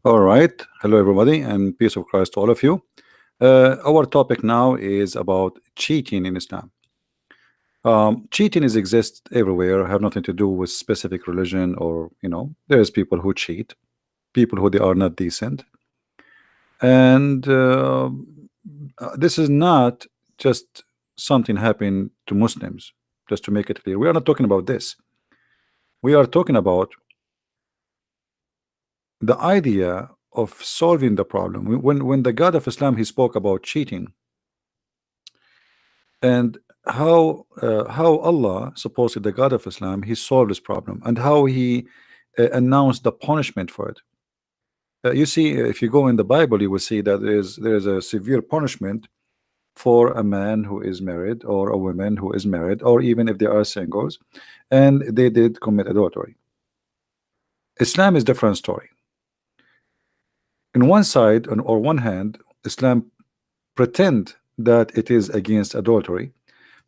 All right. Hello, everybody, and peace of Christ to all of you. Our topic now is about cheating in Islam. Cheating is exists everywhere, have nothing to do with specific religion, or there's people who cheat, people who they are not decent, and this is not just something happening to Muslims. Just to make it clear, we are not talking about this. We are talking about the idea of solving the problem. When the God of Islam, he spoke about cheating and how Allah, supposedly the God of Islam, he solved this problem, and how he announced the punishment for it. You see, if you go in the Bible, you will see that there is a severe punishment for a man who is married, or a woman who is married, or even if they are singles and they did commit adultery. Islam is different story. In one side, or one hand, Islam pretend that it is against adultery,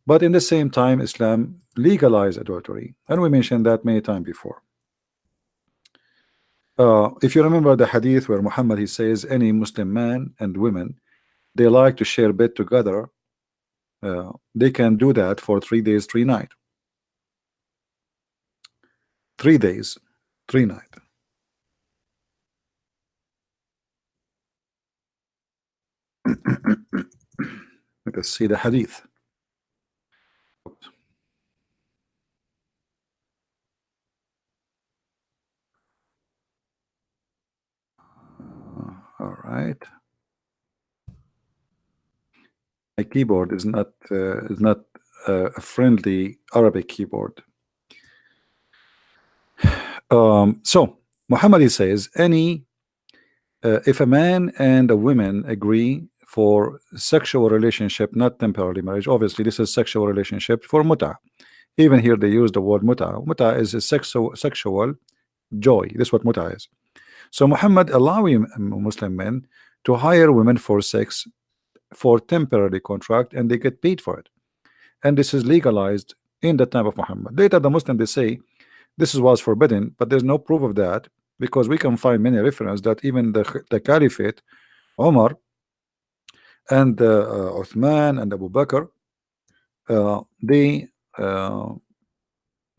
but in the same time Islam legalized adultery, and we mentioned that many times before. If you remember the hadith where Muhammad, he says any Muslim man and women, they like to share bed together, they can do that for 3 days 3 nights. 3 days 3 nights. Let us see the hadith. All right. My keyboard is not a friendly Arabic keyboard. So Muhammad, he says if a man and a woman agree for sexual relationship, not temporary marriage, obviously this is sexual relationship for muta. Even here they use the word muta. Muta is a sexual joy. This is what muta is. So Muhammad allowing Muslim men to hire women for sex for temporary contract, and they get paid for it, and this is legalized in the time of Muhammad. Later the Muslim, they say this was forbidden, but there's no proof of that, because we can find many references that even the Caliphate, Omar and Uthman and Abu Bakr,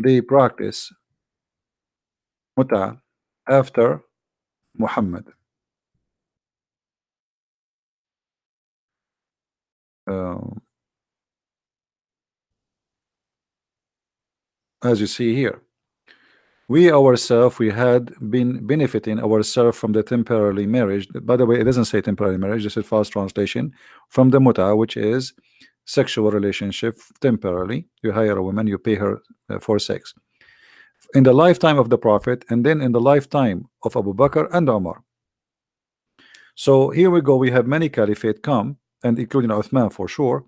they practice muta after Muhammad. As you see here, we ourselves, we had been benefiting ourselves from the temporary marriage. By the way, it doesn't say temporary marriage, this is fast translation from the muta, which is sexual relationship temporarily. You hire a woman, you pay her for sex in the lifetime of the Prophet, and then in the lifetime of Abu Bakr and Umar. So here we go, we have many caliphate come, and including Uthman for sure,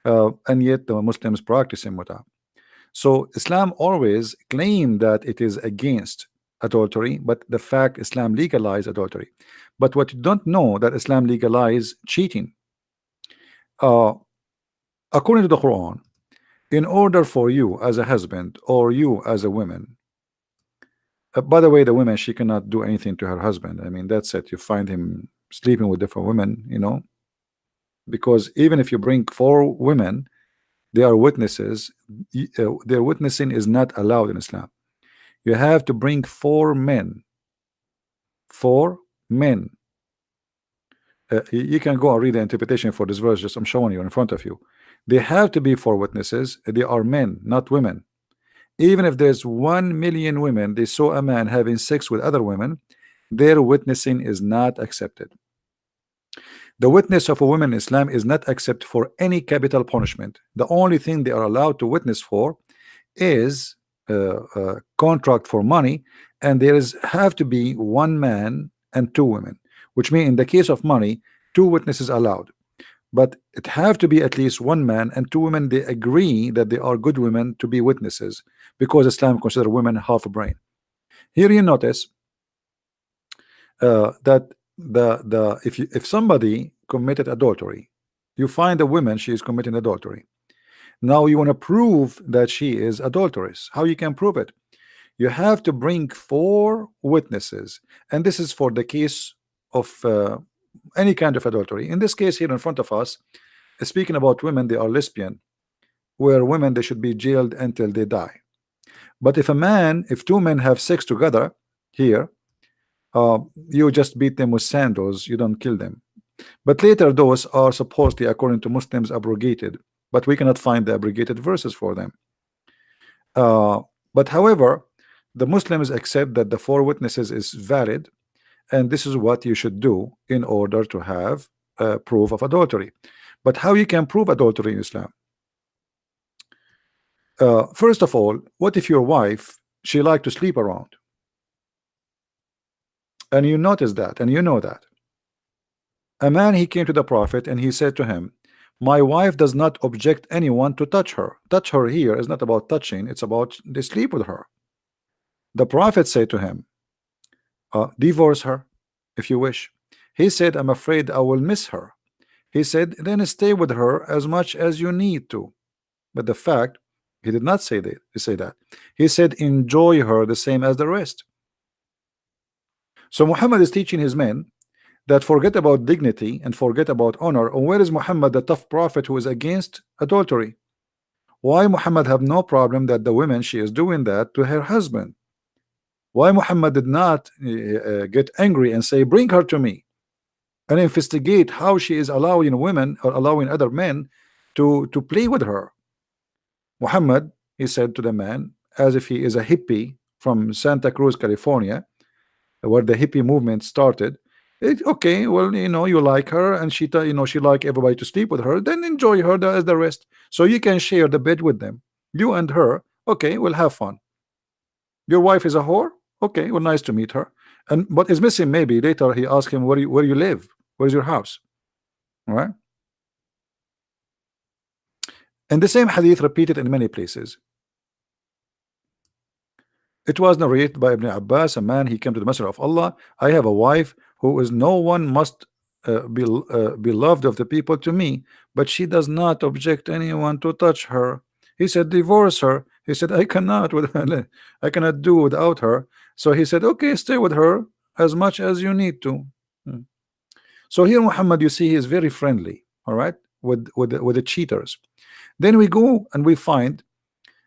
and yet the Muslims practicing muta. So Islam always claimed that it is against adultery, but the fact Islam legalized adultery. But what you don't know, that Islam legalized cheating. According to the Quran, in order for you as a husband, or you as a woman, by the way, the woman, she cannot do anything to her husband. I mean, that's it. You find him sleeping with different women, because even if you bring 4 women, they are witnesses. Their witnessing is not allowed in Islam. You have to bring 4 men. 4 men. You can go and read the interpretation for this verse. Just I'm showing you in front of you. They have to be 4 witnesses. They are men, not women. Even if there's 1 million women, they saw a man having sex with other women, their witnessing is not accepted. The witness of a woman in Islam is not accepted for any capital punishment. The only thing they are allowed to witness for is a contract for money, and there have to be 1 man and 2 women, which means in the case of money, 2 witnesses allowed, but it have to be at least 1 man and 2 women. They agree that they are good women to be witnesses, because Islam consider women half a brain. Here you notice that if somebody committed adultery, You find a woman, she is committing adultery. Now you want to prove that she is adulteress. How you can prove it? You have to bring 4 witnesses, and this is for the case of any kind of adultery. In this case here in front of us, speaking about women, they are lesbian, where women they should be jailed until they die. But if 2 men have sex together here, you just beat them with sandals, you don't kill them. But later those are supposedly, according to Muslims, abrogated, but we cannot find the abrogated verses for them. uh, but however, the Muslims accept that the 4 witnesses is valid, and this is what you should do in order to have proof of adultery. But how you can prove adultery in Islam? First of all, what if your wife, she like to sleep around, and you notice that, and you know that? A man, he came to the Prophet and he said to him, my wife does not object anyone to touch her. Touch her here is not about touching, it's about they sleep with her. The Prophet said to him, divorce her if you wish. He said, I'm afraid I will miss her. He said, then stay with her as much as you need to. But the fact, he did not say that. He said, enjoy her the same as the rest. So Muhammad is teaching his men that forget about dignity and forget about honor. And where is Muhammad, the tough prophet who is against adultery? Why Muhammad have no problem that the woman, she is doing that to her husband? Why Muhammad did not get angry and say, bring her to me, and investigate how she is allowing women or allowing other men to play with her? Muhammad, he said to the man, as if he is a hippie from Santa Cruz, California, where the hippie movement started. Okay, well, you like her, and she like everybody to sleep with her, then enjoy her as the rest, so you can share the bed with them, you and her. Okay, we'll have fun. Your wife is a whore. Okay, well, nice to meet her. And what is missing, maybe later he asked him, where you live, where's your house? All right. And the same hadith repeated in many places. It was narrated by Ibn Abbas, a man, he came to the Messenger of Allah. I have a wife who is no one must be loved of the people to me, but she does not object anyone to touch her. He said, divorce her. He said, I cannot I cannot do without her. So he said, okay, stay with her as much as you need to. So here Muhammad, you see, he is very friendly, all right, with the cheaters. Then we go and we find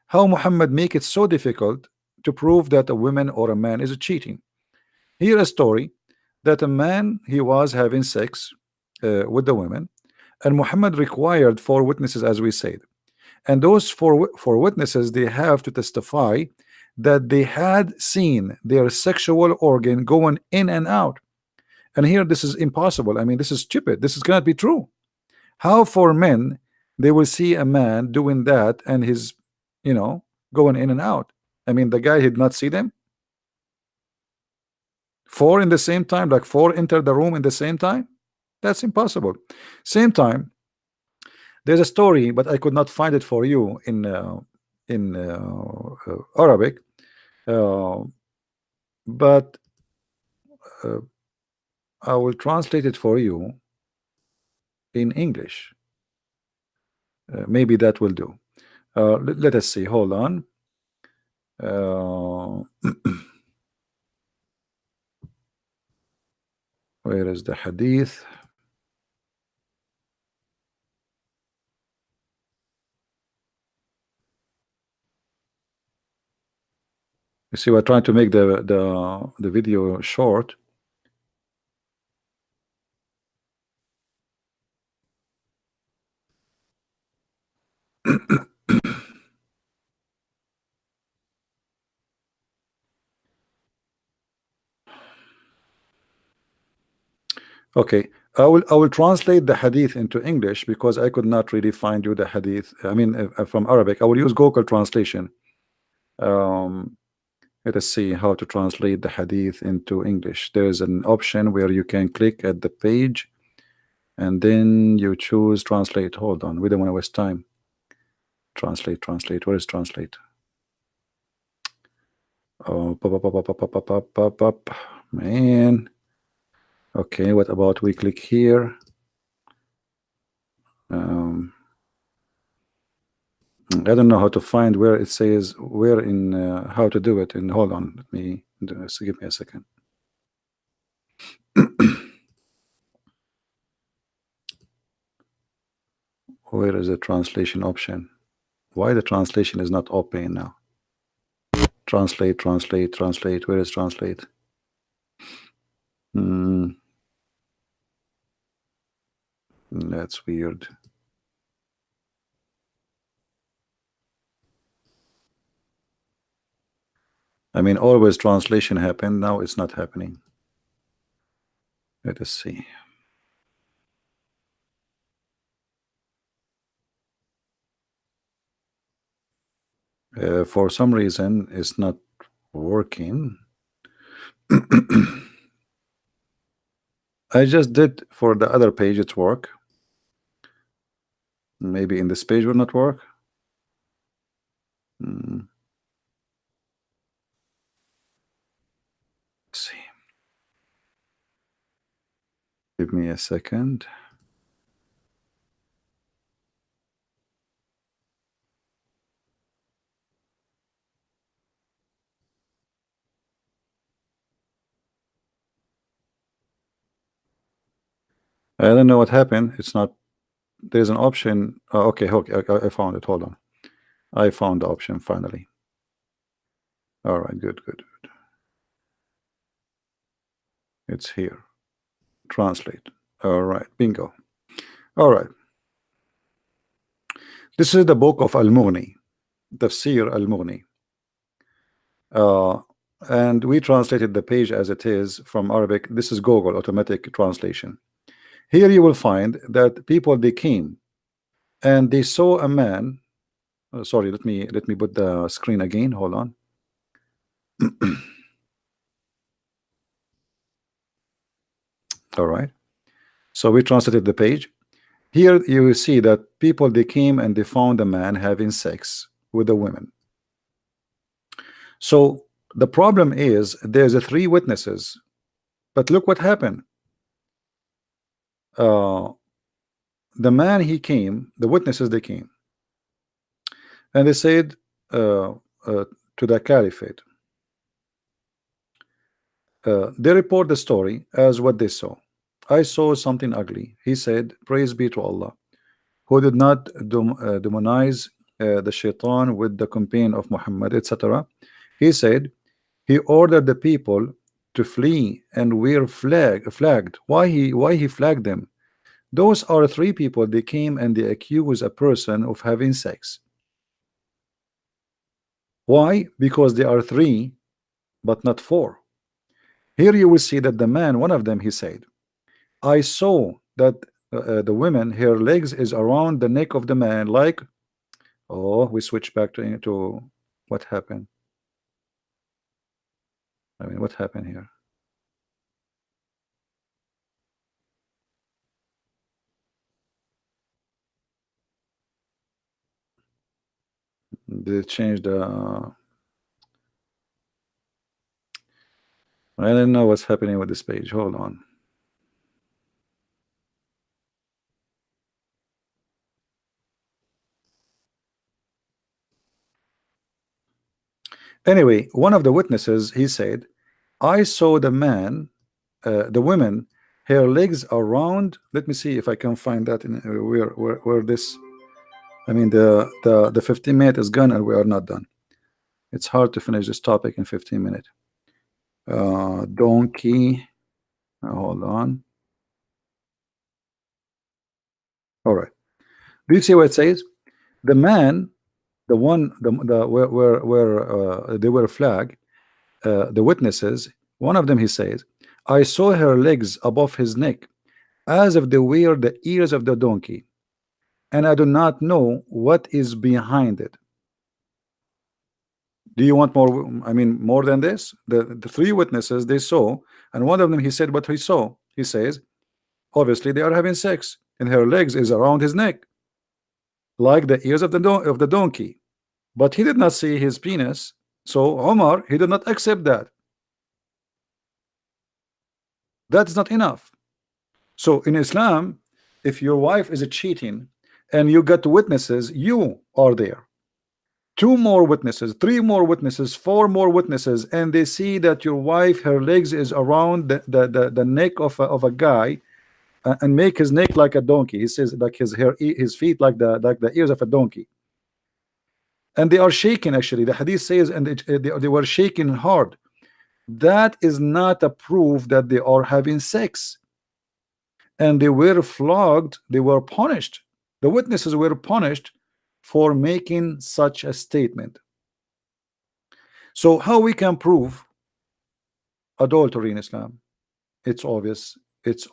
how Muhammad make it so difficult to prove that a woman or a man is cheating. Here a story that a man, he was having sex with the women, and Muhammad required 4 witnesses, as we said, and those four witnesses, they have to testify that they had seen their sexual organ going in and out. And here this is impossible. I mean, this is stupid. This cannot be true. How 4 men they will see a man doing that and his going in and out? I mean, the guy did not see them. 4 in the same time, like 4 enter the room in the same time. That's impossible. Same time, there's a story, but I could not find it for you in Arabic, but I will translate it for you in English. Maybe that will do. Let us see. Hold on. Where is the hadith? You see, we're trying to make the video short. Okay, I will translate the hadith into English because I could not really find you the hadith. I mean, from Arabic. I will use Google translation. Let us see how to translate the hadith into English. There is an option where you can click at the page and then you choose translate. Hold on, we don't want to waste time. Translate. Where is translate? Oh, man. Okay, what about we click here? Um, I don't know how to find where it says where in how to do it. And hold on, let me do this. Give me a second. Where is the translation option? Why the translation is not open now? Translate, translate, translate. Where is translate? Hmm, that's weird. I mean, always translation happen. Now it's not happening. Let us see. For some reason, it's not working. I just did for the other page, it work. Maybe in this page will not work. Hmm, let's see. Give me a second. I don't know what happened. It's not. There's an option. Oh, okay, okay, I found it. Hold on. I found the option finally. All right, good, good. It's here. Translate. All right, bingo. All right. This is the book of Al-Mughni, Tafsir Al-Mughni. And we translated the page as it is from Arabic. This is Google automatic translation. Here you will find that people, they came and they saw a man. Sorry, let me put the screen again. Hold on. All right. So we translated the page. Here you will see that people, they came and they found a man having sex with a woman. So the problem is there's a three witnesses, but look what happened. Uh, the man, he came, the witnesses, they came and they said uh, to the caliphate, they report the story as what they saw. I saw something ugly. He said, praise be to Allah, who did not demonize the shaitan with the campaign of Muhammad, etc. He said he ordered the people to flee and wear flagged. Why he flagged them? Those are three people. They came and they accuse a person of having sex. Why? Because they are three but not four. Here you will see that the man, one of them, he said, I saw that the woman, her legs is around the neck of the man, like, oh, we switch back to what happened. I mean, what happened here? They changed the I don't know what's happening with this page. Hold on. Anyway, one of the witnesses, he said, I saw the man, the women, her legs around. Let me see if I can find that in where this. I mean, the 15 minute is gone and we are not done. It's hard to finish this topic in 15 minutes. Donkey. Hold on. All right. Do you see what it says? The man, the one, the where they were flagged, the witnesses. One of them, he says, I saw her legs above his neck, as if they were the ears of the donkey, and I do not know what is behind it. Do you want more? I mean, more than this? The three witnesses, they saw, and one of them, he said what he saw. He says, obviously they are having sex, and her legs is around his neck, like the ears of the donkey. But he did not see his penis. So Omar, he did not accept that. That is not enough. So in Islam, if your wife is cheating and you got witnesses, you are there, two more witnesses, three more witnesses, four more witnesses, and they see that your wife, her legs is around the neck of a guy, and make his neck like a donkey. He says like his feet like the ears of a donkey, and they are shaking. Actually, the hadith says, and they were shaking hard. That is not a proof that they are having sex, and they were flogged. They were punished. The witnesses were punished for making such a statement. So how we can prove adultery in Islam? It's obvious. It's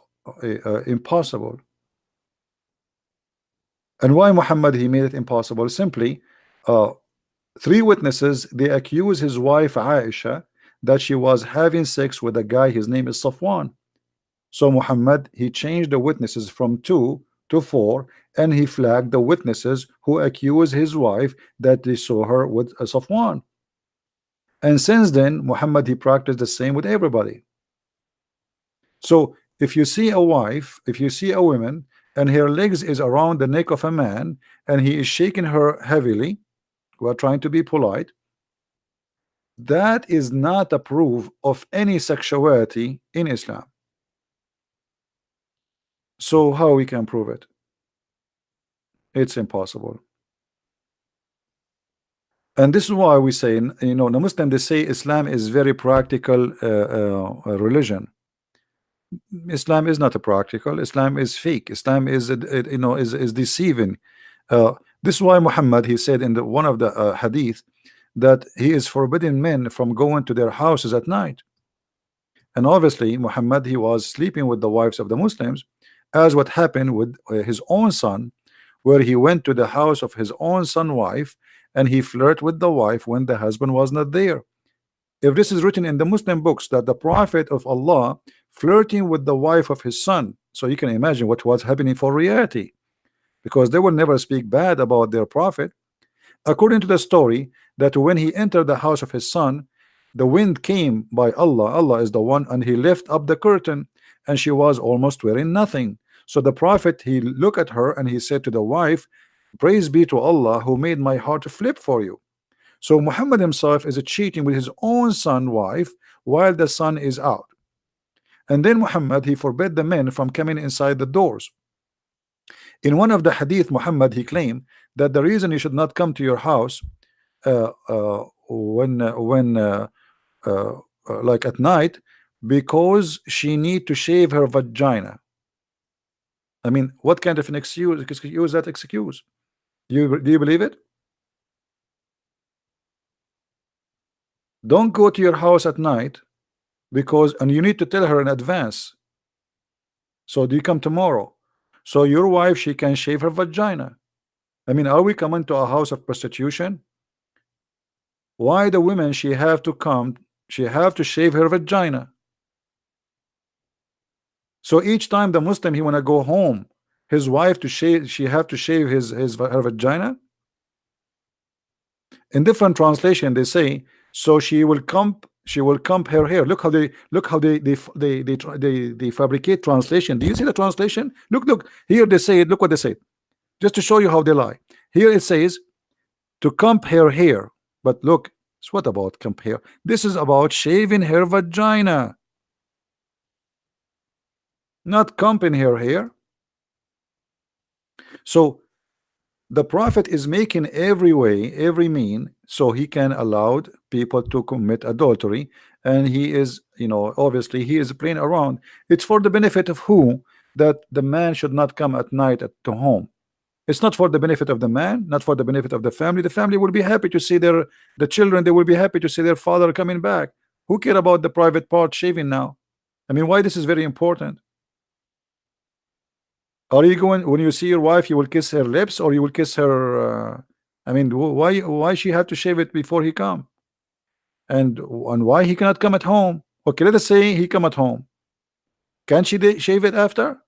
impossible. And why Muhammad he made it impossible? Simply, uh, three witnesses, they accuse his wife Aisha that she was having sex with a guy, his name is Safwan. So Muhammad he changed the witnesses from two to four, and he flagged the witnesses who accuse his wife that they saw her with Safwan. And since then Muhammad he practiced the same with everybody. So if you see a wife, if you see a woman, and her legs is around the neck of a man, and he is shaking her heavily, we are trying to be polite, that is not a proof of any sexuality in Islam. So how we can prove it? It's impossible. And this is why we say, you know, the Muslim, they say Islam is very practical religion. Islam is not a practical. Islam is fake. Islam is you know, is deceiving. This is why Muhammad he said in one of the hadith that he is forbidding men from going to their houses at night. And obviously Muhammad he was sleeping with the wives of the Muslims, as what happened with his own son, where he went to the house of his own son wife, and he flirted with the wife when the husband was not there. If this is written in the Muslim books that the Prophet of Allah flirting with the wife of his son, so you can imagine what was happening for reality, because they will never speak bad about their prophet. According to the story, that when he entered the house of his son, the wind came by Allah, Allah is the one, and he lifted up the curtain, and she was almost wearing nothing. So the prophet he looked at her and he said to the wife, praise be to Allah who made my heart flip for you. So Muhammad himself is cheating with his own son wife while the son is out. And then Muhammad he forbid the men from coming inside the doors. In one of the hadith, Muhammad he claimed that the reason you should not come to your house when like at night, because she need to shave her vagina. I mean, what kind of an excuse that excuse? Do you believe it? Don't go to your house at night, because and you need to tell her in advance. So do you come tomorrow? So your wife she can shave her vagina. I mean, are we coming to a house of prostitution? Why the women she have to come? She have to shave her vagina. So each time the Muslim he wanna go home, his wife to shave, she have to shave her vagina. In different translation they say, so she will comb her hair. Look how they fabricate translation. Do you see the translation? Look here, they say it. Look what they say, just to show you how they lie. Here it says to comb her hair, but look, it's what about comb hair? This is about shaving her vagina, not combing her hair. So the Prophet is making every way, every mean, so he can allow people to commit adultery, and he is, you know, obviously he is playing around. It's for the benefit of who? That the man should not come at night to home. It's not for the benefit of the man, not for the benefit of the family. The family will be happy to see the children, they will be happy to see their father coming back. Who care about the private part shaving now? I mean, why this is very important? Are you going, when you see your wife, you will kiss her lips, or you will kiss her? I mean, why she had to shave it before he come, and why he cannot come at home? Okay, let us say he come at home. Can she shave it after?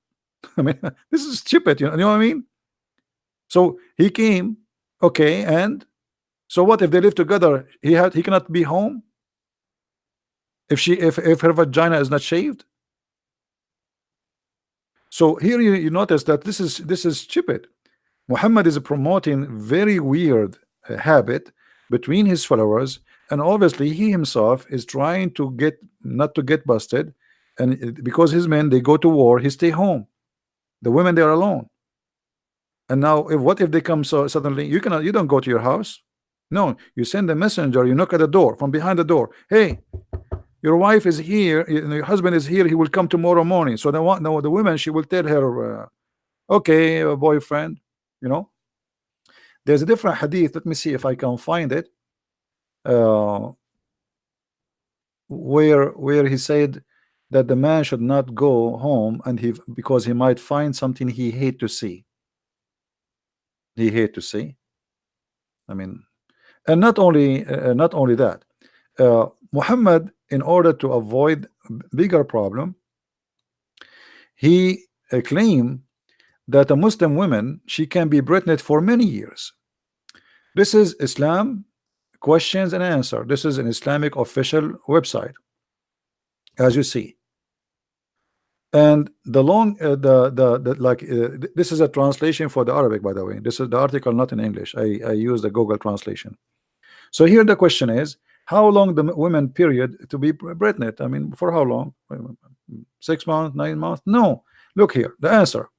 I mean, this is stupid. You know what I mean? So he came, okay, and so what if they live together? He cannot be home if her vagina is not shaved. So here you notice that this is stupid. Muhammad is promoting very weird habit between his followers, and obviously he himself is trying to get not to get busted, and because his men they go to war, he stay home. The women they are alone. And now, if what if they come so suddenly? You don't go to your house. No, you send a messenger. You knock at the door from behind the door. Hey, your wife is here. Your husband is here. He will come tomorrow morning. So the woman she will tell her, okay, boyfriend. You know, there's a different hadith. Let me see if I can find it. Uh, where he said that the man should not go home and he because he might find something he hate to see. He hate to see. I mean, and not only that, Muhammad, in order to avoid bigger problem, he claimed that a Muslim woman she can be pregnant for many years. This is Islam questions and answer. This is an Islamic official website, as you see. And the long this is a translation for the Arabic, by the way. This is the article not in English. I use the Google translation. So here the question is, how long the women period to be pregnant? I mean, for how long? 6 months, 9 months? No. Look here, the answer.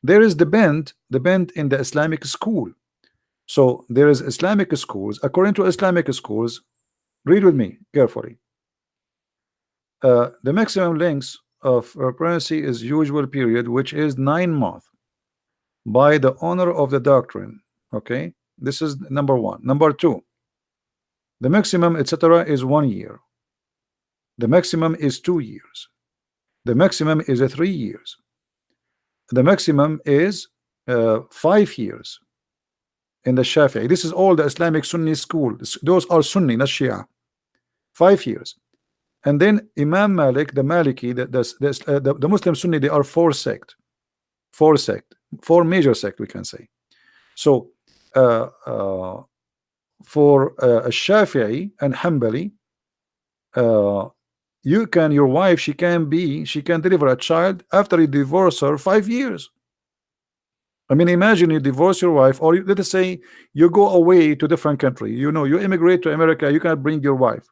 There is the bent in the Islamic school. So there is Islamic schools. According to Islamic schools, read with me carefully. The maximum length of pregnancy is usual period, which is 9 months by the owner of the doctrine. Okay, this is number one. Number two, the maximum etc. is 1 year. The maximum is 2 years. The maximum is 3 years. The maximum is 5 years in the Shafi'i. This is all the Islamic Sunni school. Those are Sunni, not Shia. 5 years. And then Imam Malik, the Maliki, the Muslim Sunni, they are four major sect, we can say. So for a Shafi'i and Hanbali, your wife, she can deliver a child after you divorce her 5 years. I mean, imagine you divorce your wife, or let us say you go away to different country. You immigrate to America, you cannot bring your wife.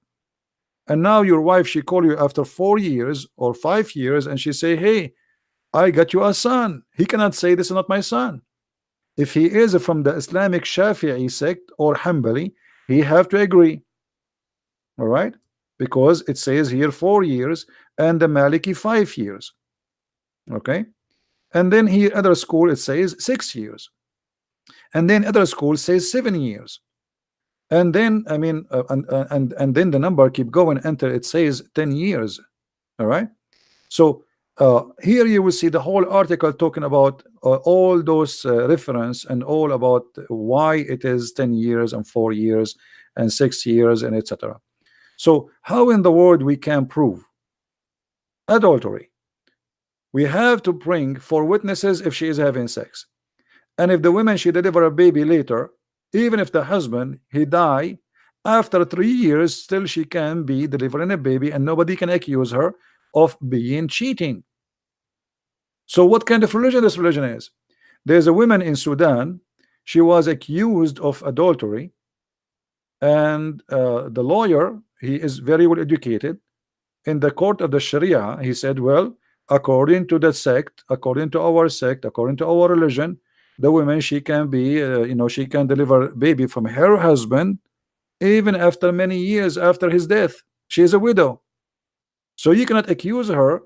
And now your wife, she call you after 4 years or 5 years, and she say, hey, I got you a son. He cannot say this is not my son. If he is from the Islamic Shafi'i sect or Hanbali, he have to agree. All right, because it says here 4 years and the Maliki 5 years. Okay, and then here other school it says 6 years, and then other school says 7 years. And then I mean and then the number keep going until it says 10 years. All right, so here you will see the whole article talking about all those reference and all about why it is 10 years and 4 years and 6 years and etc. So how in the world we can prove adultery? We have to bring 4 witnesses if she is having sex, and if the woman she deliver a baby later, even if the husband he die after 3 years, still she can be delivering a baby and nobody can accuse her of being cheating. So what kind of religion this religion is? There's a woman in Sudan, she was accused of adultery, and the lawyer, he is very well educated. In the court of the Sharia, he said, well, according to the sect, according to our sect, according to our religion, the woman she can be she can deliver baby from her husband even after many years after his death. She is a widow, so you cannot accuse her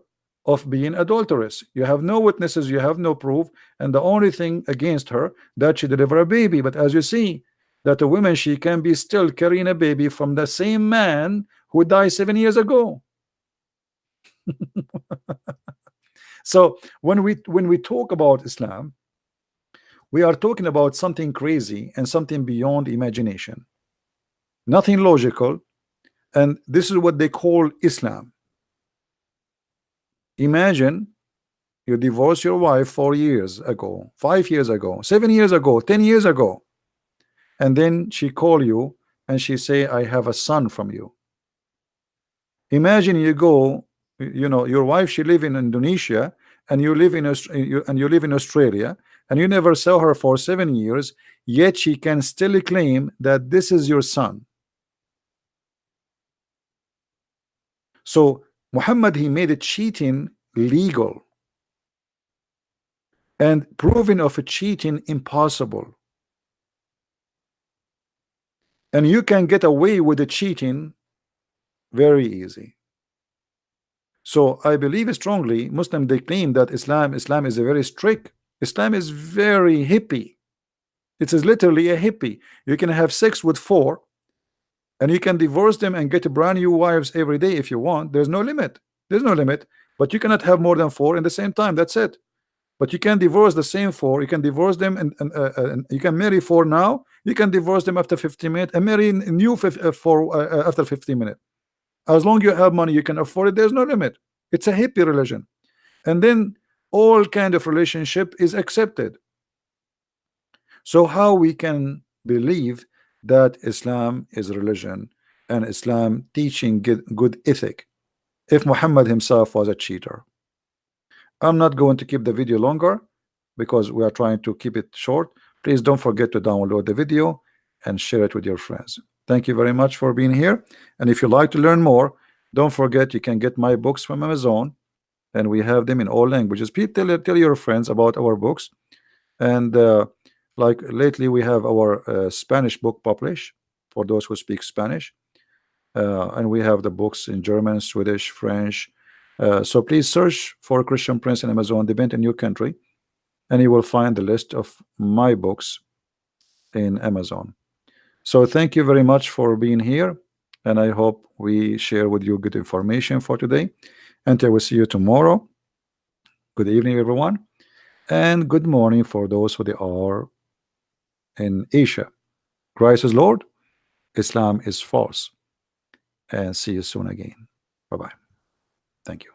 of being adulterous. You have no witnesses, you have no proof, and the only thing against her that she deliver a baby. But as you see, that a woman she can be still carrying a baby from the same man who died 7 years ago. So when we talk about Islam, we are talking about something crazy and something beyond imagination, nothing logical, and this is what they call Islam. Imagine you divorce your wife 4 years ago, 5 years ago, 7 years ago, 10 years ago, and then she call you and she say, I have a son from you. Imagine you go, your wife, she live in Indonesia and you live in Australia, and you never saw her for 7 years, yet she can still claim that this is your son. So Muhammad, he made it cheating legal and proving of a cheating impossible. And you can get away with the cheating very easy. So I believe strongly Muslim, they claim that Islam is a very strict. Islam is very hippie. It is literally a hippie. You can have sex with 4 and you can divorce them and get brand new wives every day if you want. There's no limit. There's no limit. But you cannot have more than 4 in the same time. That's it. But you can divorce the same 4. You can divorce them and you can marry 4 now. You can divorce them after 15 minutes and marry new 4 after 15 minutes. As long as you have money, you can afford it. There's no limit. It's a hippie religion. And then all kind of relationship is accepted. So how we can believe that Islam is a religion and Islam teaching good ethic if Muhammad himself was a cheater? I'm not going to keep the video longer because we are trying to keep it short. Please don't forget to download the video and share it with your friends. Thank you very much for being here. And if you like to learn more, don't forget you can get my books from Amazon, and we have them in all languages. Please tell your friends about our books. And like lately we have our Spanish book published for those who speak Spanish, and we have the books in German, Swedish, French. So please search for Christian Prince in Amazon, depend in your country, and you will find the list of my books in Amazon. So thank you very much for being here, and I hope we share with you good information for today. Until we see you tomorrow, good evening everyone, and good morning for those who they are in Asia. Christ is Lord, Islam is false, and see you soon again. Bye-bye. Thank you.